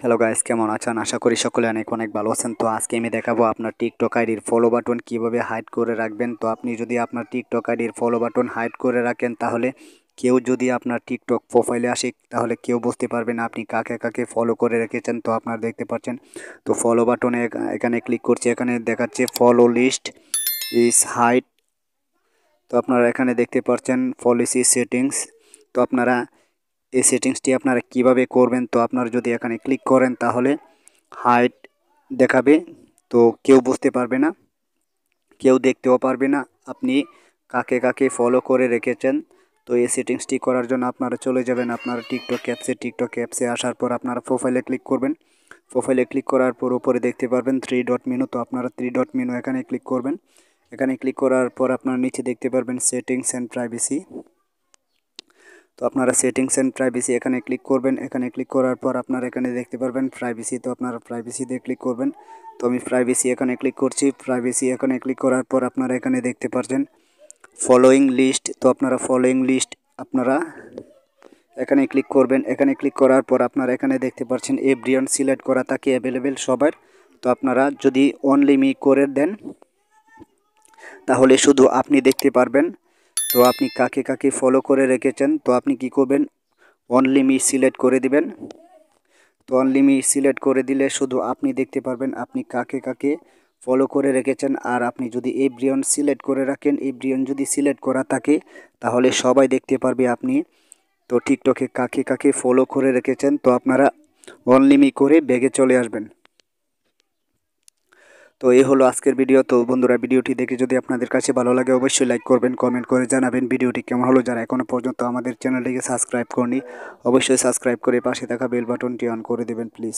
Hello guys, কেমন আছেন? আশা করি সকলে অনেক অনেক ভালো আছেন। তো আজকে আমি দেখাবো আপনার টিকটক আইডির ফলো বাটন কিভাবে হাইড করে রাখবেন। তো আপনি যদি আপনার টিকটক আইডির ফলো বাটন হাইড করে রাখেন, তাহলে কেউ যদি আপনার টিকটক প্রোফাইলে আসে, তাহলে কেউ বুঝতে পারবে না আপনি কাকে কাকে ফলো করে রেখেছেন। তো আপনারা দেখতে পাচ্ছেন, তো ফলো বাটনে এখানে ক্লিক করছি, এখানে দেখাচ্ছে ফলো লিস্ট ইজ হাইড। তো আপনারা এখানে দেখতে পাচ্ছেন পলিসি সেটিংস। তো আপনারা এই সেটিংসটি আপনারা কিভাবে করবেন, তো আপনারা যদি এখানে ক্লিক করেন তাহলে হাইড দেখাবে। তো কেউ বুঝতে পারবে না, কেউ দেখতেও পারবে না আপনি কাকে কাকে ফলো করে রেখেছেন। তো এই সেটিংসটি করার জন্য আপনারা চলে যাবেন আপনার টিকটক অ্যাপসে আসার পর আপনারা প্রোফাইলে ক্লিক করবেন। প্রোফাইলে ক্লিক করার পর উপরে দেখতে পারবেন 3 ডট মেনু। তো আপনারা 3 ডট মেনু এখানে ক্লিক করবেন। এখানে ক্লিক করার পর আপনারা নিচে দেখতে পারবেন সেটিংস অ্যান্ড প্রাইভেসি। তো আপনারা সেটিংস অ্যান্ড প্রাইভেসি এখানে ক্লিক করবেন। এখানে ক্লিক করার পর আপনারা এখানে দেখতে পারবেন প্রাইভেসি। তো আপনারা প্রাইভেসিতে ক্লিক করবেন। তো আমি প্রাইভেসি এখানে ক্লিক করছি। প্রাইভেসি এখানে ক্লিক করার পর আপনারা এখানে দেখতে পাচ্ছেন ফলোয়িং লিস্ট। তো আপনারা ফলোয়িং লিস্ট আপনারা এখানে ক্লিক করবেন। এখানে ক্লিক করার পর আপনারা এখানে দেখতে পাচ্ছেন এভরিওয়ান সিলেক্ট করা থাকে অ্যাভেলেবেল সবার। তো আপনারা যদি অনলি মি করে দেন, তাহলে শুধু আপনি দেখতে পারবেন তো আপনি কাকে কাকে ফলো করে রেখেছেন। তো আপনি কি করবেন, অনলি মি সিলেক্ট করে দিবেন। তো অনলি মি সিলেক্ট করে দিলে শুধু আপনি দেখতে পারবেন আপনি কাকে কাকে ফলো করে রেখেছেন। আর আপনি যদি এভরিওয়ান সিলেক্ট করে রাখেন, এভরিওয়ান যদি সিলেক্ট করা থাকে, তাহলে সবাই দেখতে পারবে আপনি তো টিকটকে কাকে কাকে ফলো করে রেখেছেন। তো আপনারা অনলি মি করে ব্যাগে চলে আসবেন। তো এই হলো আজকের ভিডিও। তো বন্ধুরা, ভিডিওটি দেখে যদি আপনাদের কাছে ভালো লাগে অবশ্যই লাইক করবেন, কমেন্ট করে জানাবেন ভিডিওটি কেমন হলো। যারা এখনও পর্যন্ত আমাদের চ্যানেলটিকে সাবস্ক্রাইব করেনি, অবশ্যই সাবস্ক্রাইব করে পাশে থাকা বেল বাটনটি অন করে দেবেন প্লিজ।